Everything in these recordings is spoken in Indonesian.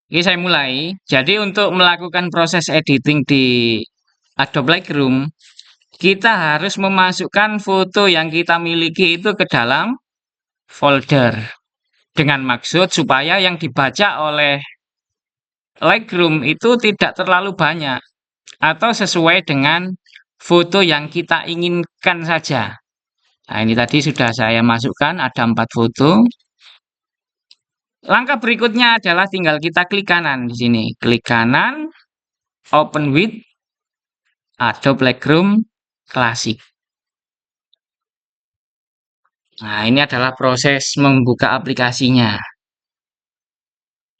Oke, saya mulai. Jadi untuk melakukan proses editing di Adobe Lightroom, kita harus memasukkan foto yang kita miliki itu ke dalam folder. Dengan maksud supaya yang dibaca oleh Lightroom itu tidak terlalu banyak atau sesuai dengan foto yang kita inginkan saja. Nah, ini tadi sudah saya masukkan, ada 4 foto. Langkah berikutnya adalah tinggal kita klik kanan di sini. Klik kanan, open with Adobe Lightroom Classic. Nah, ini adalah proses membuka aplikasinya.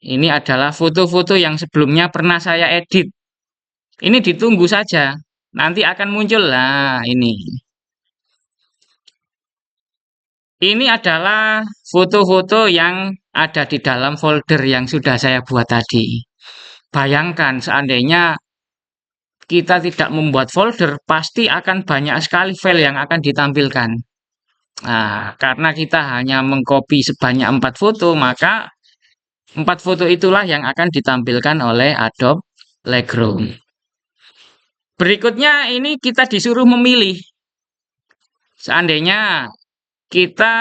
Ini adalah foto-foto yang sebelumnya pernah saya edit. Ini ditunggu saja. Nanti akan muncul. Nah, ini. Ini adalah foto-foto yang ada di dalam folder yang sudah saya buat tadi. Bayangkan seandainya kita tidak membuat folder, pasti akan banyak sekali file yang akan ditampilkan. Nah, karena kita hanya mengcopy sebanyak 4 foto, maka 4 foto itulah yang akan ditampilkan oleh Adobe Lightroom. Berikutnya ini kita disuruh memilih. Seandainya kita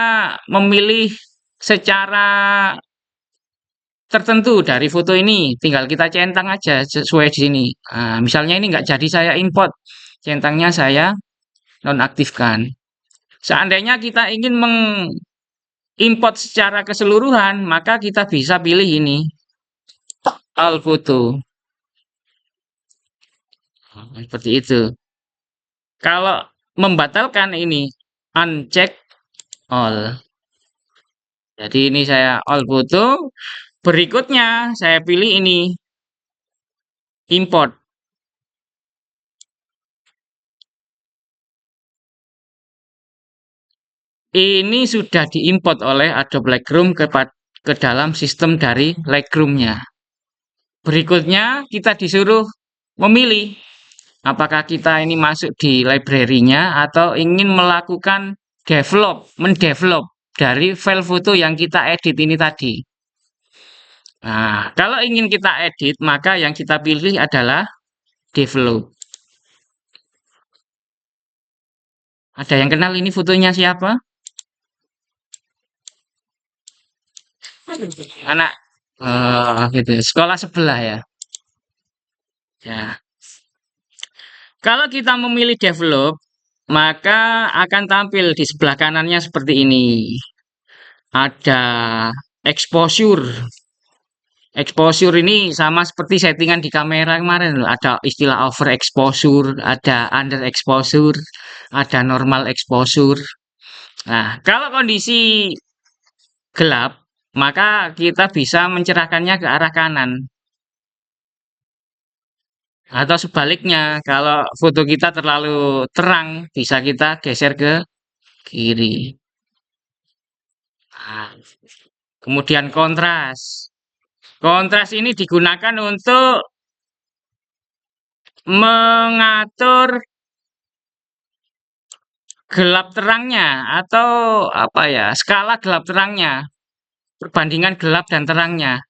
memilih secara tertentu dari foto ini, tinggal kita centang aja sesuai di sini. Nah, misalnya ini nggak jadi saya import, centangnya saya nonaktifkan. Seandainya kita ingin mengimport secara keseluruhan, maka kita bisa pilih ini, all foto. Seperti itu. Kalau membatalkan ini, uncheck all. Jadi ini saya all foto. Berikutnya saya pilih ini, import. Ini sudah diimport oleh Adobe Lightroom ke dalam sistem dari Lightroom-nya. Berikutnya kita disuruh memilih apakah kita ini masuk di library-nya atau ingin melakukan mendevelop dari file foto yang kita edit ini tadi. Nah, kalau ingin kita edit, maka yang kita pilih adalah develop. Ada yang kenal ini fotonya siapa? Anak gitu, sekolah sebelah ya. Ya. Kalau kita memilih develop, maka akan tampil di sebelah kanannya seperti ini. Ada exposure. Exposure ini sama seperti settingan di kamera kemarin loh. Ada istilah overexposure, ada underexposure, ada normal exposure. Nah, kalau kondisi gelap, maka kita bisa mencerahkannya ke arah kanan. Atau sebaliknya, kalau foto kita terlalu terang, bisa kita geser ke kiri. Nah, kemudian kontras. Kontras ini digunakan untuk mengatur gelap terangnya atau apa ya, skala gelap terangnya, perbandingan gelap dan terangnya.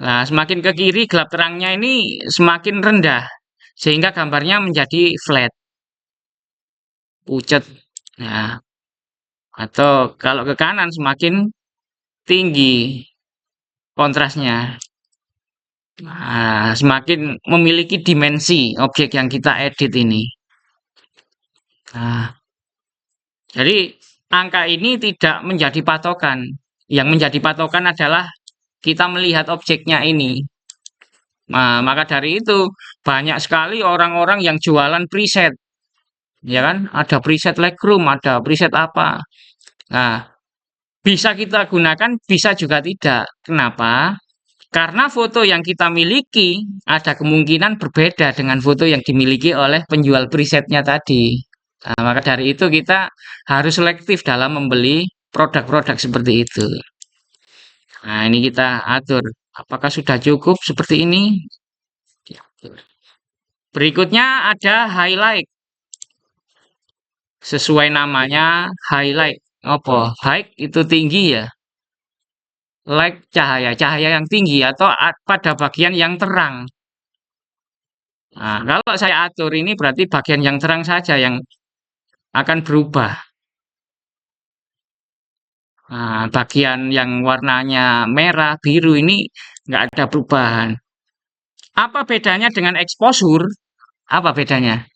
Nah, semakin ke kiri gelap terangnya ini semakin rendah sehingga gambarnya menjadi flat, pucat. Nah, atau kalau ke kanan semakin tinggi kontrasnya. Nah, semakin memiliki dimensi objek yang kita edit ini. Nah, jadi angka ini tidak menjadi patokan. Yang menjadi patokan adalah kita melihat objeknya ini. Nah, maka dari itu banyak sekali orang-orang yang jualan preset. Ya kan? Ada preset Lightroom, ada preset apa. Nah, bisa kita gunakan, bisa juga tidak. Kenapa? Karena foto yang kita miliki ada kemungkinan berbeda dengan foto yang dimiliki oleh penjual presetnya tadi. Nah, maka dari itu kita harus selektif dalam membeli produk-produk seperti itu. Nah, ini kita atur. Apakah sudah cukup seperti ini? Berikutnya ada highlight. Sesuai namanya highlight. Apa? High itu tinggi ya. light cahaya, cahaya yang tinggi atau pada bagian yang terang. Nah, kalau saya atur ini berarti bagian yang terang saja yang akan berubah. Nah, bagian yang warnanya merah, biru ini nggak ada perubahan. Apa bedanya dengan exposure? Apa bedanya?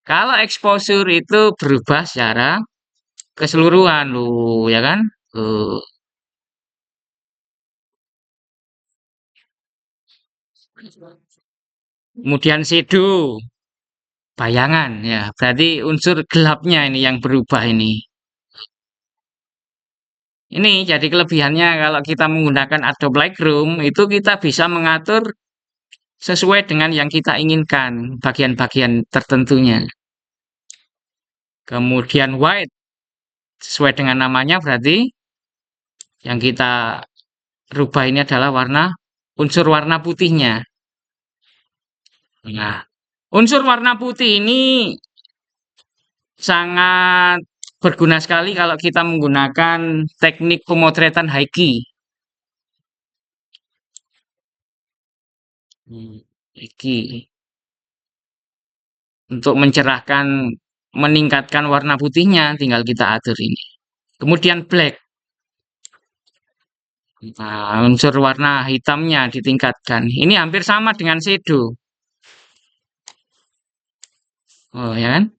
Kalau exposure itu berubah secara keseluruhan loh, ya kan? Tuh. Kemudian shadow, bayangan ya. Berarti unsur gelapnya ini yang berubah ini. Ini jadi kelebihannya kalau kita menggunakan Adobe Lightroom itu kita bisa mengatur sesuai dengan yang kita inginkan bagian-bagian tertentunya. Kemudian white sesuai dengan namanya berarti yang kita rubah ini adalah unsur warna putihnya. Nah, unsur warna putih ini sangat berguna sekali kalau kita menggunakan teknik pemotretan high key. High key. Untuk mencerahkan, meningkatkan warna putihnya, tinggal kita atur ini. Kemudian black. Nah, unsur warna hitamnya ditingkatkan. Ini hampir sama dengan shadow. Oh, ya kan?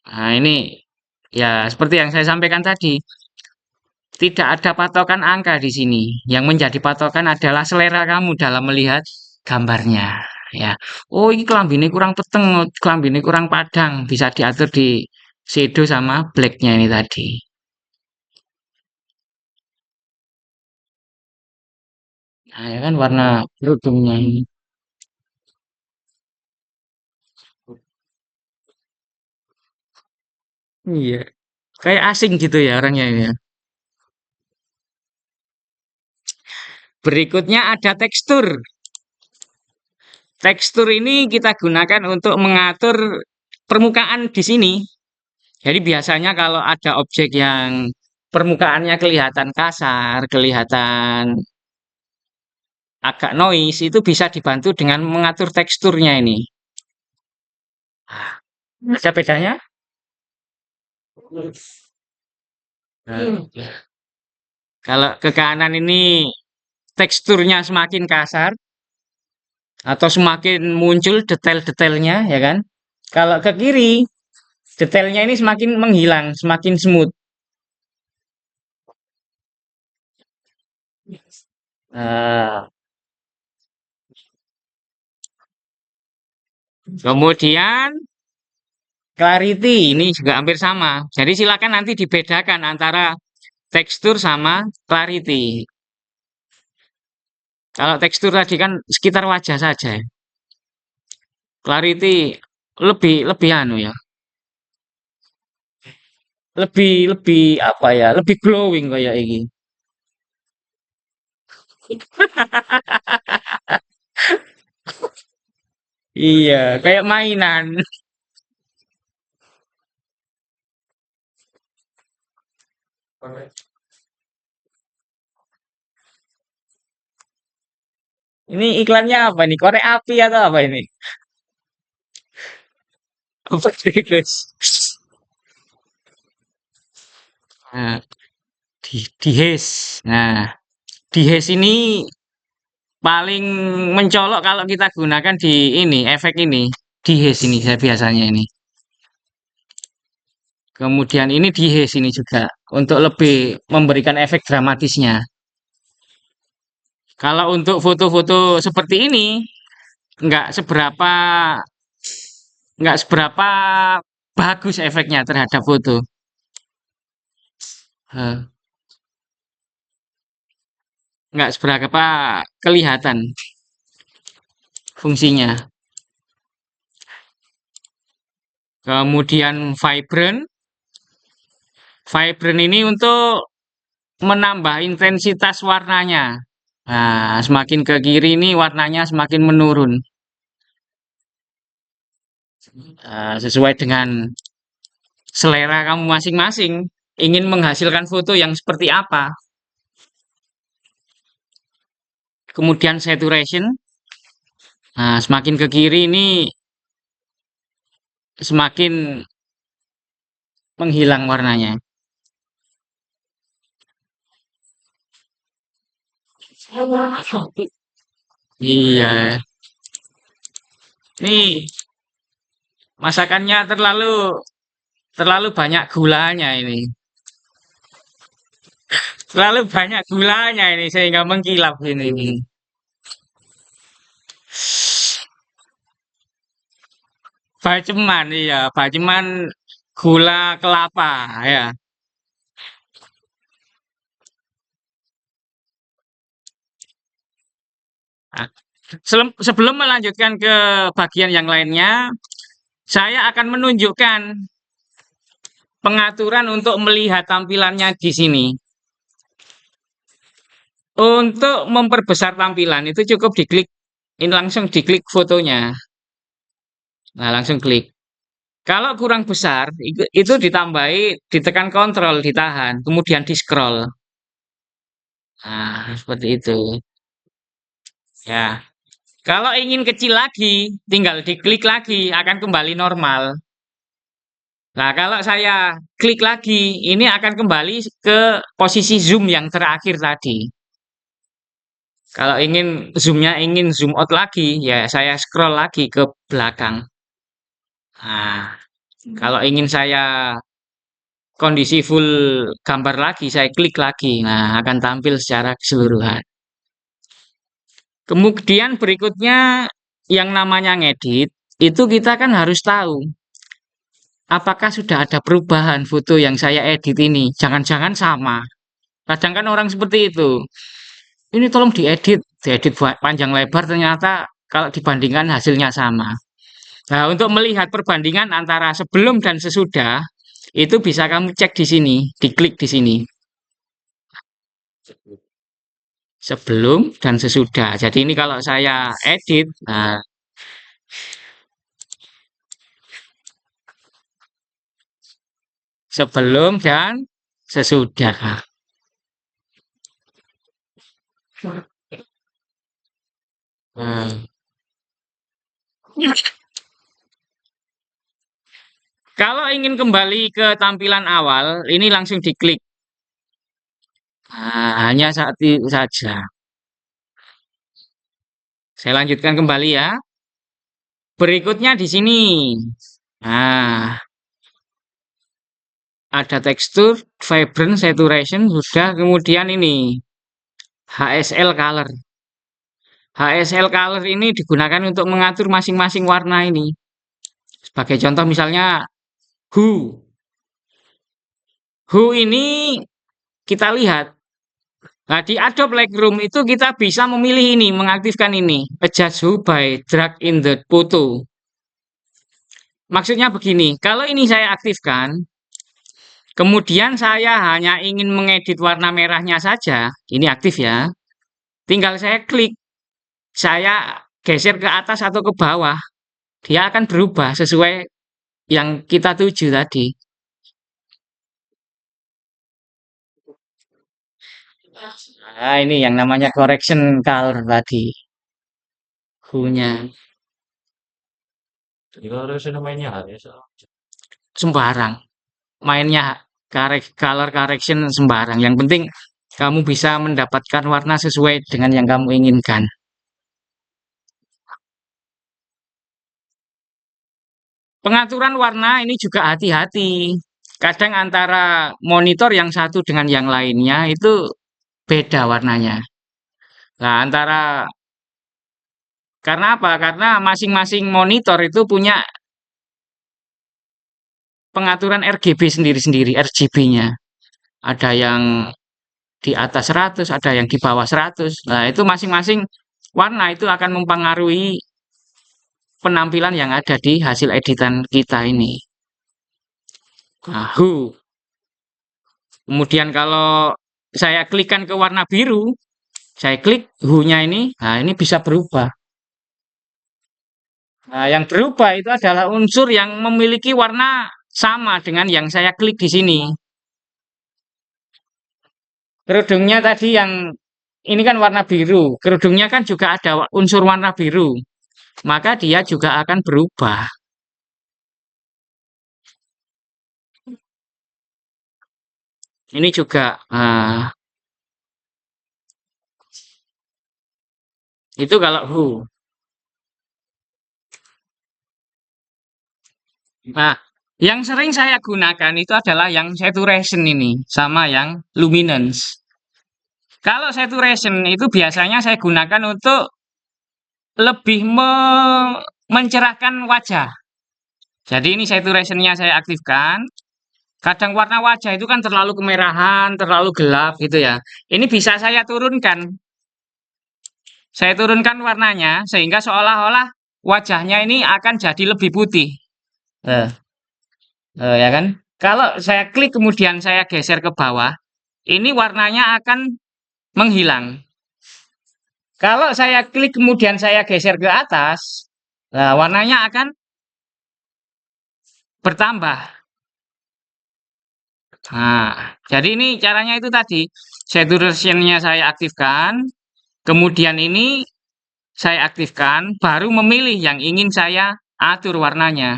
Nah, ini ya seperti yang saya sampaikan tadi. Tidak ada patokan angka di sini. Yang menjadi patokan adalah selera kamu dalam melihat gambarnya. Ya, oh ini kelambine kurang peteng, kelambine kurang padang, bisa diatur di shadow sama blacknya ini tadi. Nah, ya kan warna beruntumnya ini. Iya, kayak asing gitu ya orangnya ya. Berikutnya ada tekstur. Tekstur ini kita gunakan untuk mengatur permukaan di sini. Jadi biasanya kalau ada objek yang permukaannya kelihatan kasar, kelihatan agak noise, itu bisa dibantu dengan mengatur teksturnya ini. Ada bedanya? Nah, kalau ke kanan ini teksturnya semakin kasar atau semakin muncul detail-detailnya, ya kan? Kalau ke kiri, detailnya ini semakin menghilang, semakin smooth. Nah, kemudian clarity ini juga hampir sama. Jadi silakan nanti dibedakan antara tekstur sama clarity. Kalau tekstur tadi kan sekitar wajah saja. Clarity lebih lebih anu ya. Lebih lebih apa ya? Lebih glowing kayak ini. Iya, kayak mainan. Ini iklannya apa nih? Korek api atau apa ini? Apa sih, guys? Nah, di Haze. Nah, di Haze ini paling mencolok kalau kita gunakan di ini, efek ini. Di Haze ini saya biasanya ini. Kemudian ini di Haze ini juga untuk lebih memberikan efek dramatisnya. Kalau untuk foto-foto seperti ini nggak seberapa nggak seberapa bagus efeknya terhadap foto. Eh, nggak seberapa kelihatan fungsinya. Kemudian vibrant. Vibrant ini untuk menambah intensitas warnanya. Nah, semakin ke kiri ini warnanya semakin menurun. Sesuai dengan selera kamu masing-masing, ingin menghasilkan foto yang seperti apa. Kemudian saturation, nah semakin ke kiri ini semakin menghilang warnanya. Iya, ini masakannya terlalu terlalu banyak gulanya ini. Terlalu banyak gulanya ini sehingga mengkilap ini. Baceman, iya, baceman gula kelapa ya. Nah, sebelum melanjutkan ke bagian yang lainnya, saya akan menunjukkan pengaturan untuk melihat tampilannya di sini. Untuk memperbesar tampilan itu cukup diklik, ini langsung diklik fotonya. Nah, langsung klik. Kalau kurang besar, itu ditambahi, ditekan kontrol, ditahan, kemudian di scroll. Nah, seperti itu. Ya. Kalau ingin kecil lagi, tinggal diklik lagi, akan kembali normal. Nah, kalau saya klik lagi, ini akan kembali ke posisi zoom yang terakhir tadi. Kalau ingin zoomnya ingin zoom out lagi, ya saya scroll lagi ke belakang. Nah, kalau ingin saya kondisi full gambar lagi, saya klik lagi. Nah, akan tampil secara keseluruhan. Kemudian berikutnya yang namanya ngedit, itu kita kan harus tahu apakah sudah ada perubahan foto yang saya edit ini. Jangan-jangan sama. Kadang kan orang seperti itu. Ini tolong diedit, diedit panjang lebar ternyata kalau dibandingkan hasilnya sama. Nah, untuk melihat perbandingan antara sebelum dan sesudah, itu bisa kamu cek di sini, diklik di sini. Sebelum dan sesudah. Jadi ini kalau saya edit, nah, sebelum dan sesudah. Nah, kalau ingin kembali ke tampilan awal, ini langsung diklik. Nah, hanya saat itu saja. Saya lanjutkan kembali ya. Berikutnya di sini. Nah, ada tekstur, vibrant, saturation, sudah. Kemudian ini, HSL color. HSL color ini digunakan untuk mengatur masing-masing warna ini. Sebagai contoh misalnya, hue. Hue ini kita lihat. Nah, di Adobe Lightroom itu kita bisa memilih ini, mengaktifkan ini. Adjust hue by drag in the photo. Maksudnya begini, kalau ini saya aktifkan, kemudian saya hanya ingin mengedit warna merahnya saja, ini aktif ya. Tinggal saya klik, saya geser ke atas atau ke bawah, dia akan berubah sesuai yang kita tuju tadi. Nah, ini yang namanya correction color tadi. Hue-nya. Sembarang. Mainnya color correction sembarang. Yang penting kamu bisa mendapatkan warna sesuai dengan yang kamu inginkan. Pengaturan warna ini juga hati-hati. Kadang antara monitor yang satu dengan yang lainnya itu beda warnanya. Nah, karena apa? Karena masing-masing monitor itu punya pengaturan RGB sendiri-sendiri, RGB-nya. Ada yang di atas 100, ada yang di bawah 100. Nah, itu masing-masing warna itu akan mempengaruhi penampilan yang ada di hasil editan kita ini. Nah, kemudian kalau saya klikkan ke warna biru, saya klik hue-nya ini, nah ini bisa berubah. Nah, yang berubah itu adalah unsur yang memiliki warna sama dengan yang saya klik di sini. Kerudungnya tadi yang ini kan warna biru. Kerudungnya kan juga ada unsur warna biru. Maka dia juga akan berubah. Ini juga itu kalau who. Nah, yang sering saya gunakan itu adalah yang saturation ini sama yang luminance. Kalau saturation itu biasanya saya gunakan untuk lebih mencerahkan wajah. Jadi ini saturationnya saya aktifkan. Kadang warna wajah itu kan terlalu kemerahan, terlalu gelap gitu ya. Ini bisa saya turunkan. Saya turunkan warnanya sehingga seolah-olah wajahnya ini akan jadi lebih putih. Eh, ya kan? Kalau saya klik kemudian saya geser ke bawah, ini warnanya akan menghilang. Kalau saya klik kemudian saya geser ke atas, nah, warnanya akan bertambah. Nah, jadi ini caranya itu tadi. Saturation-nya saya aktifkan, kemudian ini saya aktifkan, baru memilih yang ingin saya atur warnanya.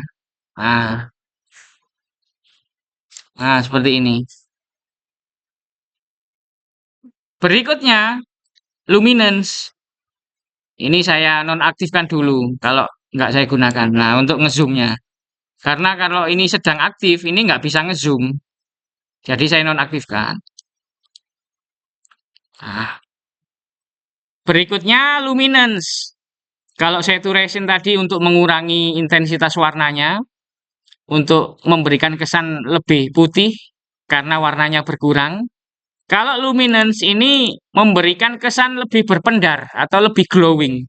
Nah, seperti ini. Berikutnya, luminance. Ini saya nonaktifkan dulu kalau nggak saya gunakan. Nah, untuk ngezoomnya. Karena kalau ini sedang aktif, ini nggak bisa ngezoom. Jadi saya nonaktifkan. Nah, berikutnya luminance. Kalau saturation tadi untuk mengurangi intensitas warnanya, untuk memberikan kesan lebih putih karena warnanya berkurang. Kalau luminance ini memberikan kesan lebih berpendar atau lebih glowing.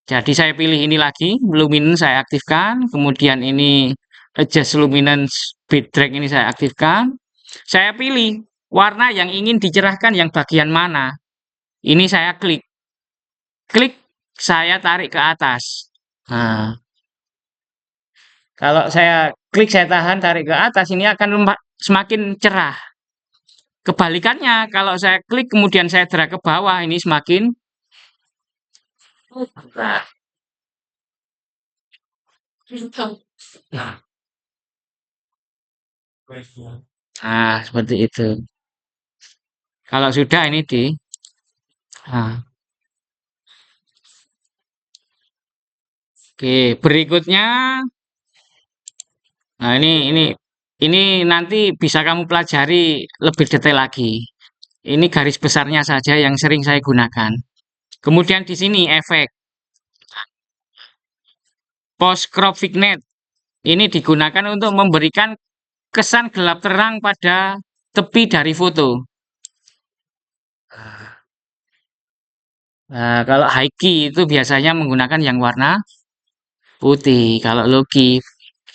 Jadi saya pilih ini lagi, luminance saya aktifkan, kemudian ini adjust luminance bitrate ini saya aktifkan. Saya pilih warna yang ingin dicerahkan yang bagian mana. Ini saya klik. Klik, saya tarik ke atas. Nah, kalau saya klik, saya tahan, tarik ke atas, ini akan semakin cerah. Kebalikannya, kalau saya klik kemudian saya drag ke bawah, ini semakin seperti itu. Kalau sudah ini nah, oke, berikutnya, nah ini nanti bisa kamu pelajari lebih detail lagi. Ini garis besarnya saja yang sering saya gunakan. Kemudian di sini efek post crop vignette. Ini digunakan untuk memberikan kesan gelap terang pada tepi dari foto. Nah, kalau high key itu biasanya menggunakan yang warna putih. Kalau low key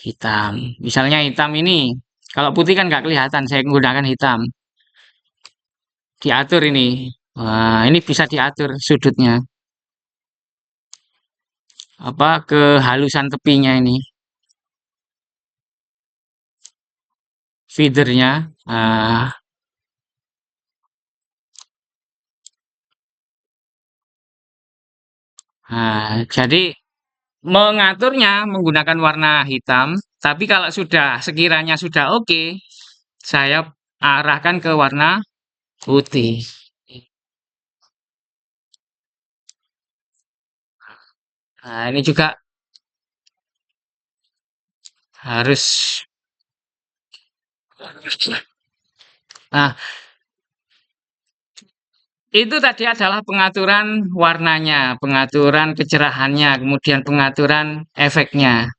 hitam. Misalnya hitam ini, kalau putih kan nggak kelihatan. Saya menggunakan hitam. Diatur ini. Wah, ini bisa diatur sudutnya. Apa kehalusan tepinya ini. Feedernya. Jadi mengaturnya menggunakan warna hitam, tapi kalau sudah sekiranya sudah oke, saya arahkan ke warna putih. Nah, ini juga harus. Nah, itu tadi adalah pengaturan warnanya, pengaturan kecerahannya, kemudian pengaturan efeknya.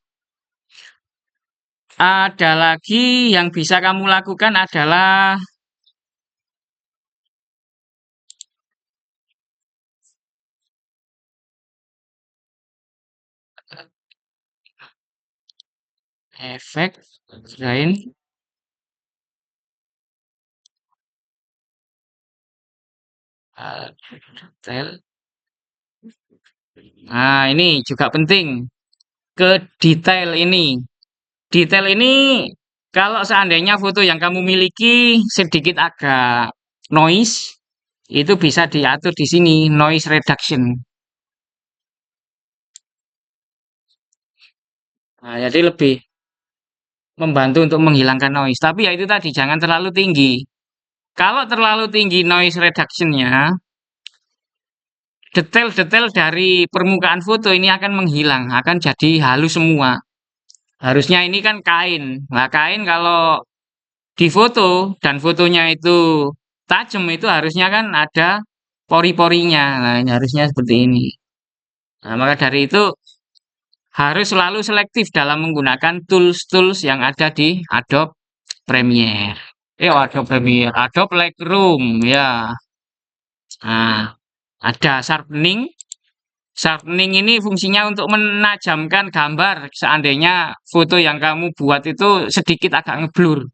Ada lagi yang bisa kamu lakukan adalah efek lain. Detail. Nah, ini juga penting. Ke detail ini. Detail ini kalau seandainya foto yang kamu miliki sedikit agak noise, itu bisa diatur di sini, noise reduction. Nah, jadi lebih membantu untuk menghilangkan noise. Tapi ya itu tadi, jangan terlalu tinggi. Kalau terlalu tinggi noise reductionnya, detail-detail dari permukaan foto ini akan menghilang, akan jadi halus semua. Harusnya ini kan kain. Nah, kain kalau di foto dan fotonya itu tajam itu harusnya kan ada pori-porinya. Nah, ini harusnya seperti ini. Nah, maka dari itu harus selalu selektif dalam menggunakan tools-tools yang ada di Adobe Premiere. Adobe Premiere, Adobe Lightroom, ya. Nah, ada sharpening. Sharpening ini fungsinya untuk menajamkan gambar. Seandainya foto yang kamu buat itu sedikit agak ngeblur.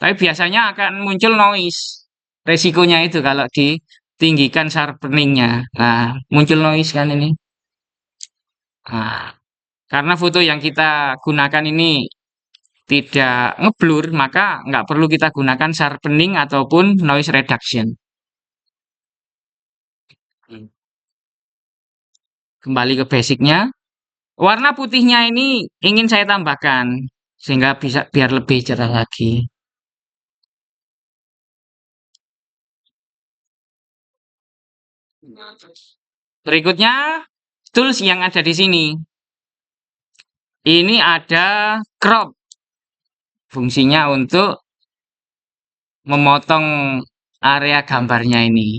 Tapi biasanya akan muncul noise. Resikonya itu kalau ditinggikan sharpeningnya. Nah, muncul noise kan ini. Nah, karena foto yang kita gunakan ini tidak ngeblur, maka nggak perlu kita gunakan sharpening ataupun noise reduction. Kembali ke basicnya. Warna putihnya ini ingin saya tambahkan sehingga bisa biar lebih cerah lagi. Berikutnya, tools yang ada di sini. Ini ada crop. Fungsinya untuk memotong area gambarnya ini.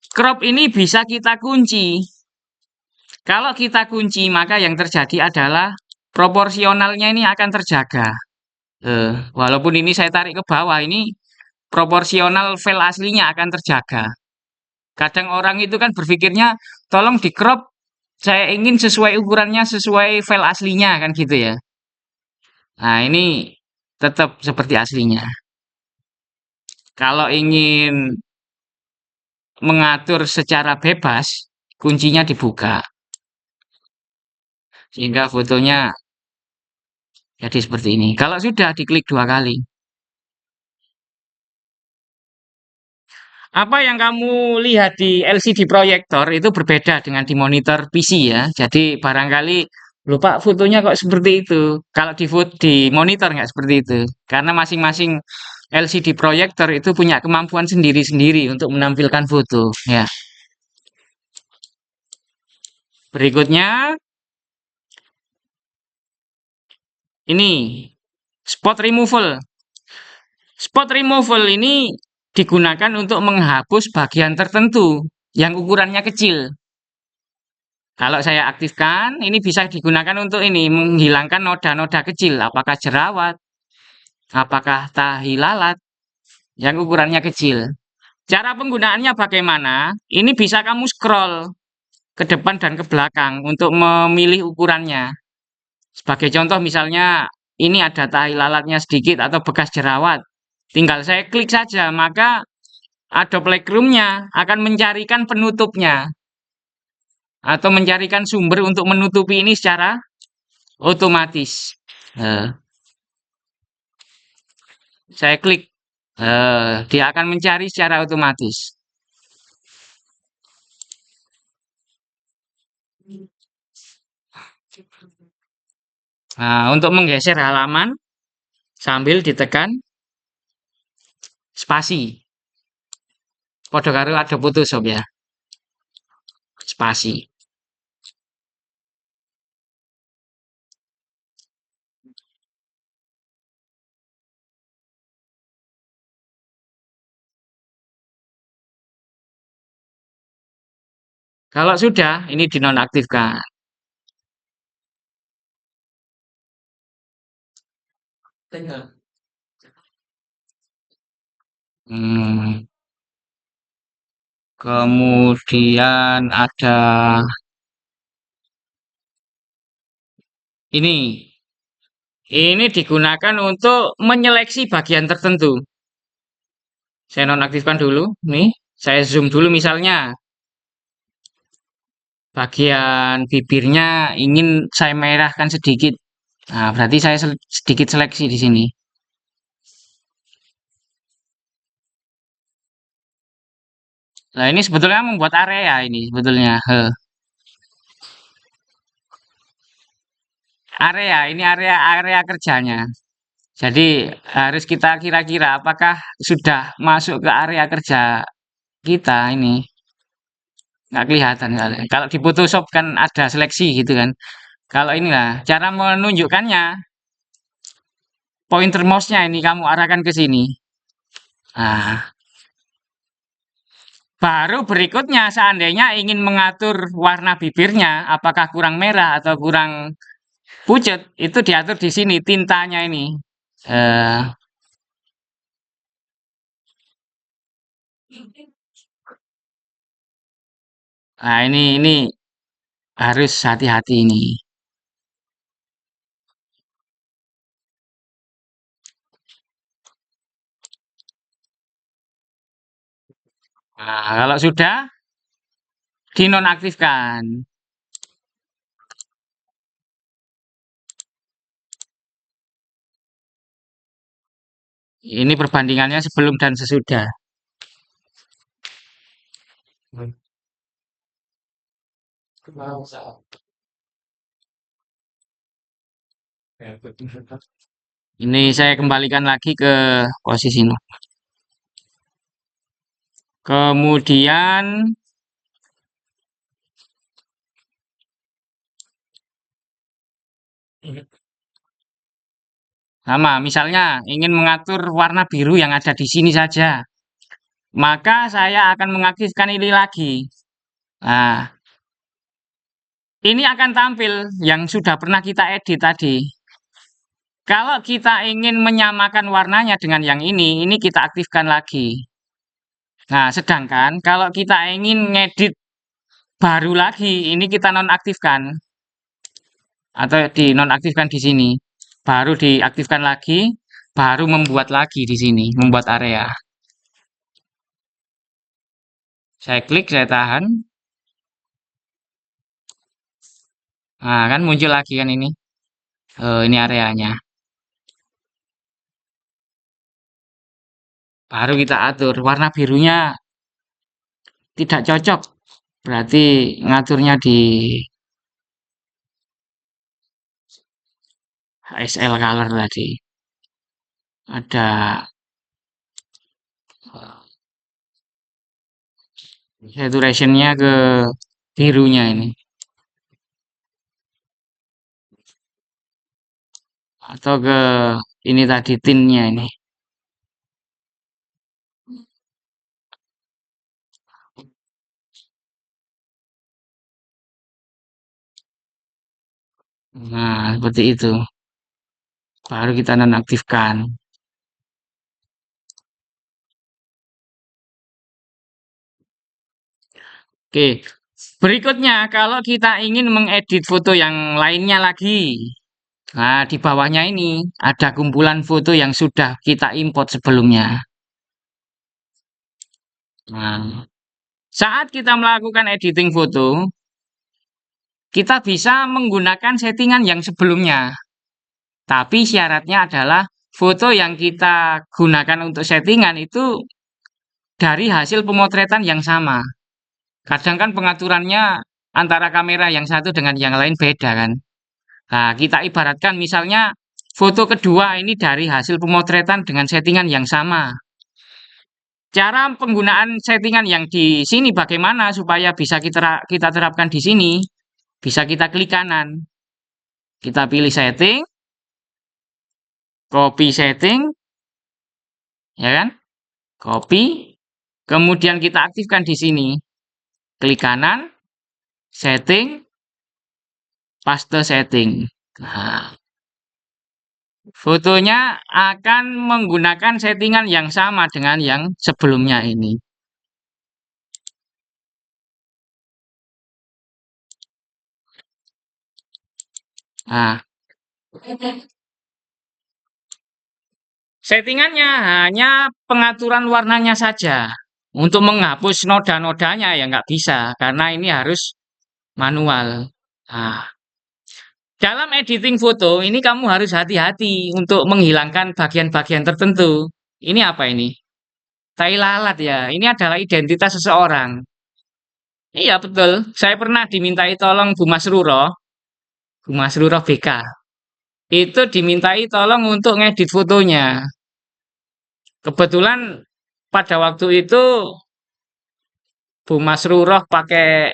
Crop ini bisa kita kunci. Kalau kita kunci, maka yang terjadi adalah proporsionalnya ini akan terjaga. Walaupun ini saya tarik ke bawah, ini proporsional file aslinya akan terjaga. Kadang orang itu kan berpikirnya, tolong di crop, saya ingin sesuai ukurannya, sesuai file aslinya, kan gitu ya. Nah, ini tetap seperti aslinya. Kalau ingin mengatur secara bebas, kuncinya dibuka. Sehingga fotonya jadi seperti ini. Kalau sudah diklik 2 kali. Apa yang kamu lihat di LCD proyektor itu berbeda dengan di monitor PC ya. Jadi barangkali lupa fotonya kok seperti itu. Kalau di monitor nggak seperti itu. Karena masing-masing LCD proyektor itu punya kemampuan sendiri-sendiri untuk menampilkan foto. Ya. Berikutnya ini spot removal. Spot removal ini digunakan untuk menghapus bagian tertentu yang ukurannya kecil. Kalau saya aktifkan, ini bisa digunakan untuk ini menghilangkan noda-noda kecil, apakah jerawat, apakah tahi lalat yang ukurannya kecil. Cara penggunaannya bagaimana? Ini bisa kamu scroll ke depan dan ke belakang untuk memilih ukurannya. Sebagai contoh misalnya ini ada tahi lalatnya sedikit atau bekas jerawat. Tinggal saya klik saja, maka Adobe Lightroom-nya akan mencarikan penutupnya atau mencarikan sumber untuk menutupi ini secara otomatis. Eh, saya klik, dia akan mencari secara otomatis. Nah, untuk menggeser halaman sambil ditekan spasi. Padha karo Adobe Photoshop ya. Spasi. Kalau sudah, ini dinonaktifkan. Hmm, kemudian ada ini. Ini digunakan untuk menyeleksi bagian tertentu. Saya nonaktifkan dulu. Nih, saya zoom dulu misalnya. bagian bibirnya ingin saya merahkan sedikit. Nah, berarti saya sedikit seleksi di sini. Nah, ini sebetulnya membuat area ini sebetulnya. Area, ini area kerjanya. Jadi harus kita kira-kira apakah sudah masuk ke area kerja kita ini. Nggak kelihatan kali. Kalau di Photoshop kan ada seleksi gitu kan. Kalau inilah cara menunjukkannya, pointer mouse-nya ini kamu arahkan ke sini. Nah, baru berikutnya seandainya ingin mengatur warna bibirnya, apakah kurang merah atau kurang pucat, itu diatur di sini tintanya ini. Eh, nah ini harus hati-hati ini. Nah, kalau sudah dinonaktifkan. Ini perbandingannya sebelum dan sesudah. Ini saya kembalikan lagi ke posisi ini. Kemudian sama, misalnya ingin mengatur warna biru yang ada di sini saja, maka saya akan mengaktifkan ini lagi. Nah, ini akan tampil yang sudah pernah kita edit tadi. Kalau kita ingin menyamakan warnanya dengan yang ini kita aktifkan lagi. Nah, sedangkan kalau kita ingin ngedit baru lagi, ini kita nonaktifkan atau dinonaktifkan di sini. Baru diaktifkan lagi, baru membuat lagi di sini, membuat area. Saya klik, saya tahan. Nah, kan muncul lagi kan ini. Ini areanya. Baru kita atur. Warna birunya tidak cocok. Berarti ngaturnya di HSL color tadi. Ada saturationnya ke birunya ini. Atau ke ini tadi tinnya ini. Nah, seperti itu. Baru kita nonaktifkan. Oke, berikutnya kalau kita ingin mengedit foto yang lainnya lagi. Nah, di bawahnya ini ada kumpulan foto yang sudah kita import sebelumnya. Nah, saat kita melakukan editing foto, kita bisa menggunakan settingan yang sebelumnya. Tapi syaratnya adalah foto yang kita gunakan untuk settingan itu dari hasil pemotretan yang sama. Kadang kan pengaturannya antara kamera yang satu dengan yang lain beda kan. Nah, kita ibaratkan misalnya foto kedua ini dari hasil pemotretan dengan settingan yang sama. Cara penggunaan settingan yang di sini bagaimana supaya bisa kita terapkan di sini? Bisa kita klik kanan. Kita pilih setting, copy setting, ya kan? Copy, kemudian kita aktifkan di sini. Klik kanan, setting, paste setting. Nah, fotonya akan menggunakan settingan yang sama dengan yang sebelumnya ini. Nah, settingannya hanya pengaturan warnanya saja. Untuk menghapus noda-nodanya ya nggak bisa, karena ini harus manual. Nah, dalam editing foto ini kamu harus hati-hati untuk menghilangkan bagian-bagian tertentu. Ini apa ini? Tai lalat ya. Ini adalah identitas seseorang. Iya betul. Saya pernah dimintai tolong Bu Mas Ruro, Bu Mas Ruro BK. Itu dimintai tolong untuk ngedit fotonya. Kebetulan pada waktu itu Bu Mas Ruro pakai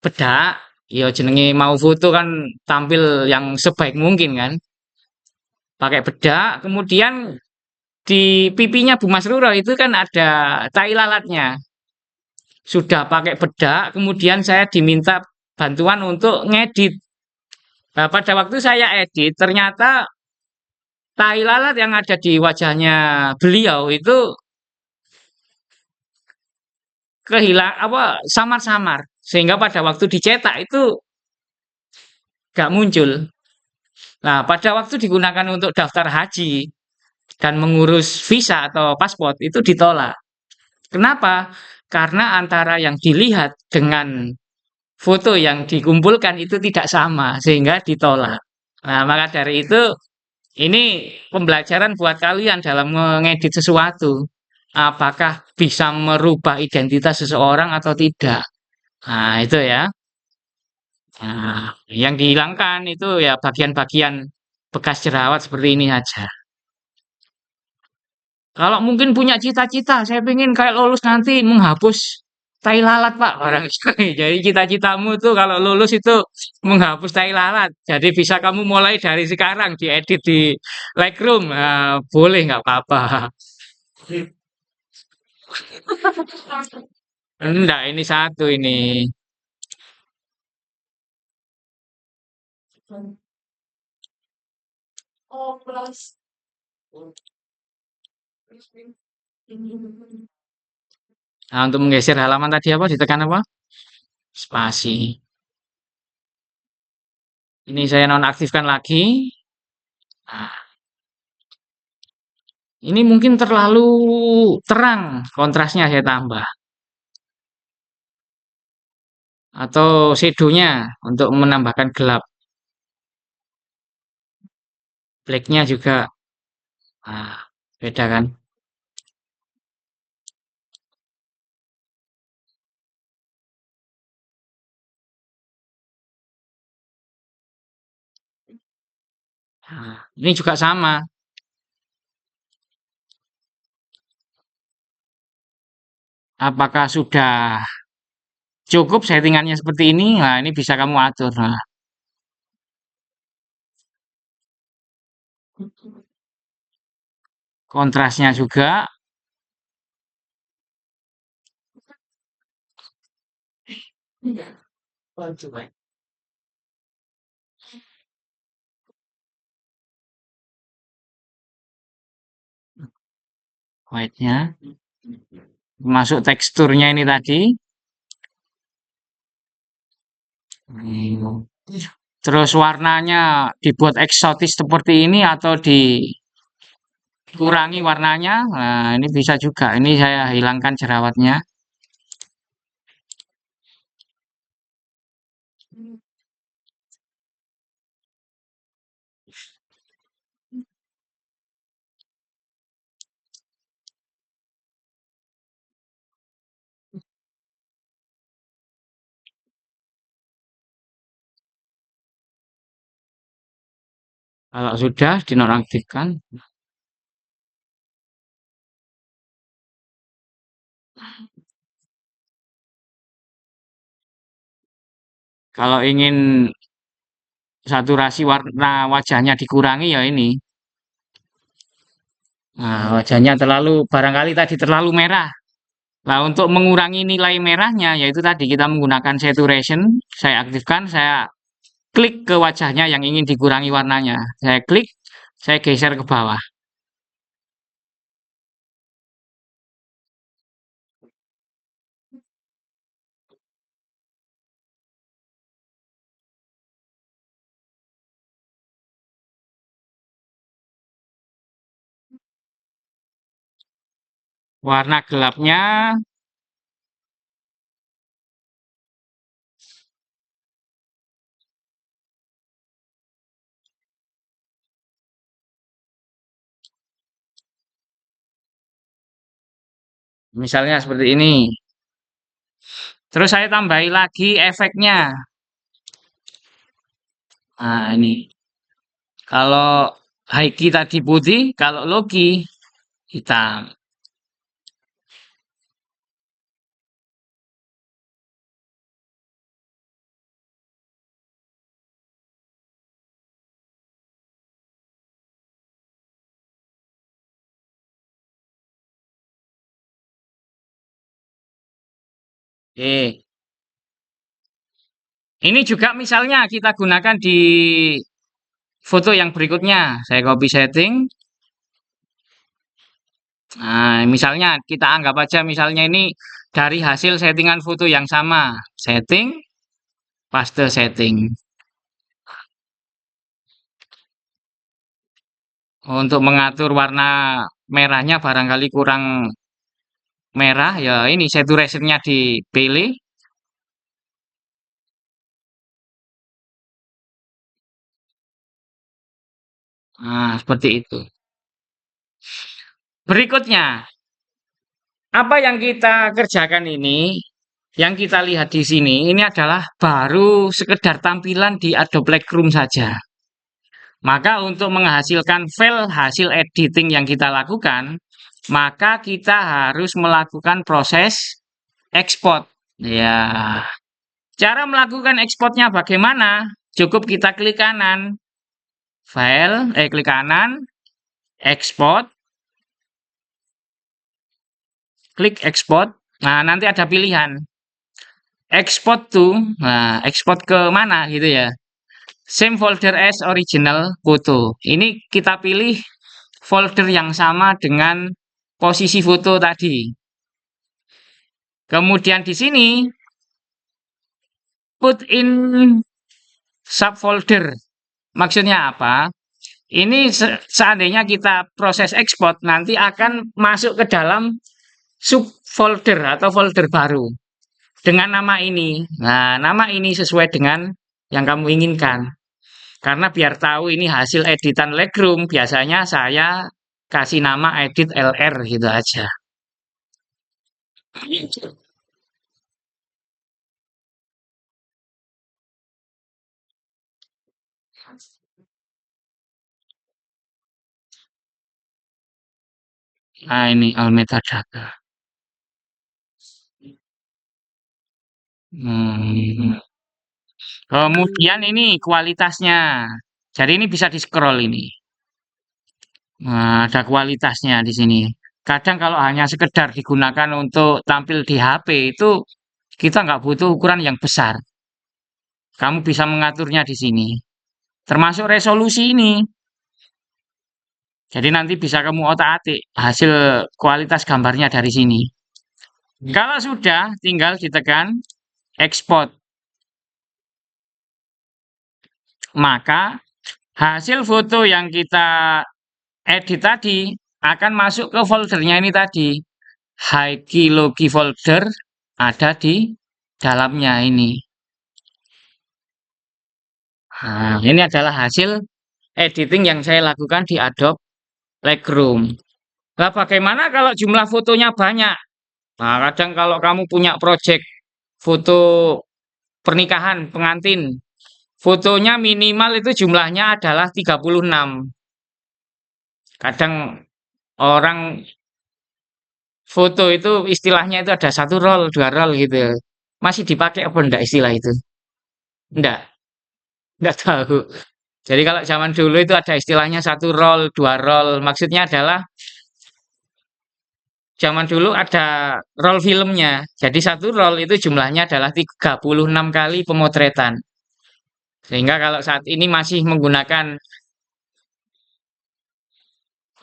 bedak. Ya jenenge mau foto kan tampil yang sebaik mungkin kan. Pakai bedak, kemudian di pipinya Bu Mas Ruro itu kan ada tai lalatnya. Sudah pakai bedak, kemudian saya diminta bantuan untuk ngedit. Nah, pada waktu saya edit, ternyata tai lalat yang ada di wajahnya beliau itu kehilang apa samar-samar, sehingga pada waktu dicetak itu gak muncul. Nah, pada waktu digunakan untuk daftar haji dan mengurus visa atau paspor itu ditolak. Kenapa? Karena antara yang dilihat dengan foto yang dikumpulkan itu tidak sama, sehingga ditolak. Nah, maka dari itu ini pembelajaran buat kalian dalam mengedit sesuatu. Apakah bisa merubah identitas seseorang atau tidak? Nah, itu ya. Nah, yang dihilangkan itu ya bagian-bagian bekas jerawat seperti ini aja. Kalau mungkin punya cita-cita, saya pengen kayak lulus nanti menghapus tai lalat, Pak. Orang jadi cita-citamu tuh kalau lulus itu menghapus tai lalat. Jadi bisa kamu mulai dari sekarang diedit di Lightroom. Nah, boleh nggak apa-apa. Enggak, ini satu ini. Nah, untuk menggeser halaman tadi apa? Ditekan apa? Spasi. Ini saya nonaktifkan lagi. Nah, ini mungkin terlalu terang kontrasnya saya tambah. Atau shadownya untuk menambahkan gelap. Blacknya juga. Nah, beda kan? Nah, ini juga sama. Apakah sudah cukup settingannya seperti ini? Nah, ini bisa kamu atur. Nah, kontrasnya juga. White-nya. Masuk teksturnya ini tadi. Hmm. Terus warnanya dibuat eksotis seperti ini atau dikurangi warnanya. Nah, ini bisa juga. Ini saya hilangkan jerawatnya. Kalau sudah dinonaktifkan, kalau ingin saturasi warna wajahnya dikurangi ya ini. Nah, wajahnya terlalu barangkali tadi terlalu merah. Nah, untuk mengurangi nilai merahnya yaitu tadi kita menggunakan saturation, saya aktifkan, saya klik ke wajahnya yang ingin dikurangi warnanya. Saya klik, saya geser ke bawah. Warna gelapnya Misalnya seperti ini. Terus saya tambahi lagi efeknya. Nah, ini. Kalau Haiki tadi putih, kalau Loki hitam. Oke. Ini juga misalnya kita gunakan di foto yang berikutnya. Saya copy setting. Nah, misalnya kita anggap aja misalnya ini dari hasil settingan foto yang sama. Setting, paste setting. Untuk mengatur warna merahnya barangkali kurang merah, ya ini saturation-nya dipilih. Nah, seperti itu. Berikutnya, apa yang kita kerjakan ini, yang kita lihat di sini, ini adalah baru sekedar tampilan di Adobe Lightroom saja. Maka untuk menghasilkan file hasil editing yang kita lakukan, maka kita harus melakukan proses ekspor. Ya, cara melakukan ekspornya bagaimana? Cukup kita klik kanan, file, klik kanan, ekspor, klik ekspor. Nah, nanti ada pilihan export to, nah ekspor ke mana gitu ya. Same folder as original foto. Ini kita pilih folder yang sama dengan posisi foto tadi. Kemudian di sini put in subfolder. Maksudnya apa? Ini seandainya kita proses ekspor nanti akan masuk ke dalam subfolder atau folder baru dengan nama ini. Nah, nama ini sesuai dengan yang kamu inginkan. Karena biar tahu ini hasil editan Lightroom, biasanya saya kasih nama edit LR gitu aja. Nah, ini all metadata. Hmm. Kemudian ini kualitasnya. Jadi ini bisa di-scroll ini. Nah, ada kualitasnya di sini. Kadang kalau hanya sekedar digunakan untuk tampil di HP itu kita nggak butuh ukuran yang besar. Kamu bisa mengaturnya di sini. Termasuk resolusi ini. Jadi nanti bisa kamu otak-atik hasil kualitas gambarnya dari sini. Kalau sudah, tinggal ditekan export. Maka hasil foto yang kita edit tadi akan masuk ke foldernya ini tadi. Haiki Logi folder ada di dalamnya ini. Nah, ini adalah hasil editing yang saya lakukan di Adobe Lightroom. Nah, bagaimana kalau jumlah fotonya banyak? Nah, kadang kalau kamu punya project foto pernikahan pengantin, fotonya minimal itu jumlahnya adalah 36. Kadang orang foto itu istilahnya itu ada satu roll, dua roll gitu. Masih dipakai apa enggak istilah itu? Enggak tahu. Jadi kalau zaman dulu itu ada istilahnya satu roll, dua roll. Maksudnya adalah zaman dulu ada roll filmnya. Jadi satu roll itu jumlahnya adalah 36 kali pemotretan. Sehingga kalau saat ini masih menggunakan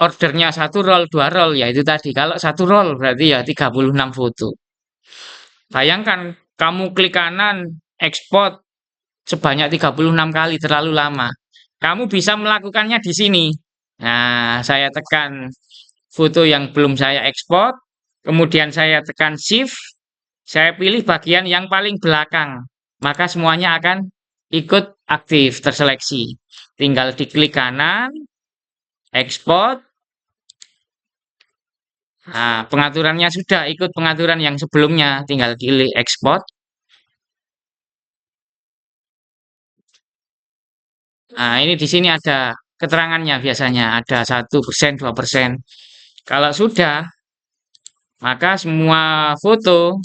ordernya satu roll, dua roll, ya itu tadi. Kalau satu roll berarti ya 36 foto. Bayangkan kamu klik kanan, ekspor sebanyak 36 kali, terlalu lama. Kamu bisa melakukannya di sini. Nah, saya tekan foto yang belum saya ekspor, kemudian saya tekan shift, saya pilih bagian yang paling belakang. Maka semuanya akan ikut aktif, terseleksi. Tinggal diklik kanan, ekspor, Nah, pengaturannya sudah ikut pengaturan yang sebelumnya, tinggal pilih export. Nah, ini di sini ada keterangannya biasanya, ada 1%, 2%. Kalau sudah, maka semua foto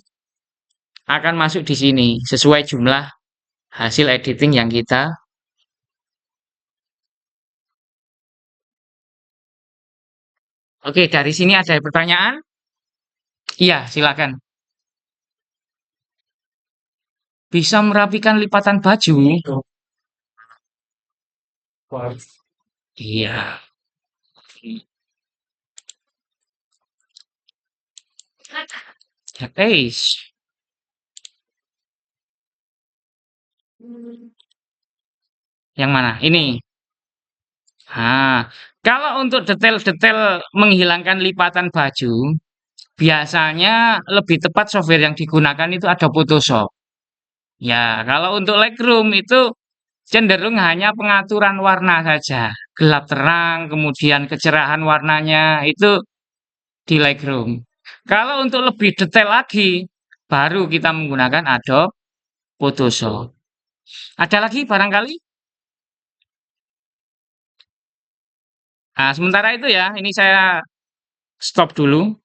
akan masuk di sini sesuai jumlah hasil editing yang kita. Oke, dari sini ada pertanyaan? Iya, silakan. Bisa merapikan lipatan baju? Iya. Eish. Yang mana? Ini. Nah, kalau untuk detail-detail menghilangkan lipatan baju, biasanya lebih tepat software yang digunakan itu ada Photoshop. Ya, kalau untuk Lightroom itu cenderung hanya pengaturan warna saja. Gelap terang, kemudian kecerahan warnanya itu di Lightroom. Kalau untuk lebih detail lagi, baru kita menggunakan Adobe Photoshop. Ada lagi barangkali? Nah, sementara itu ya, ini saya stop dulu.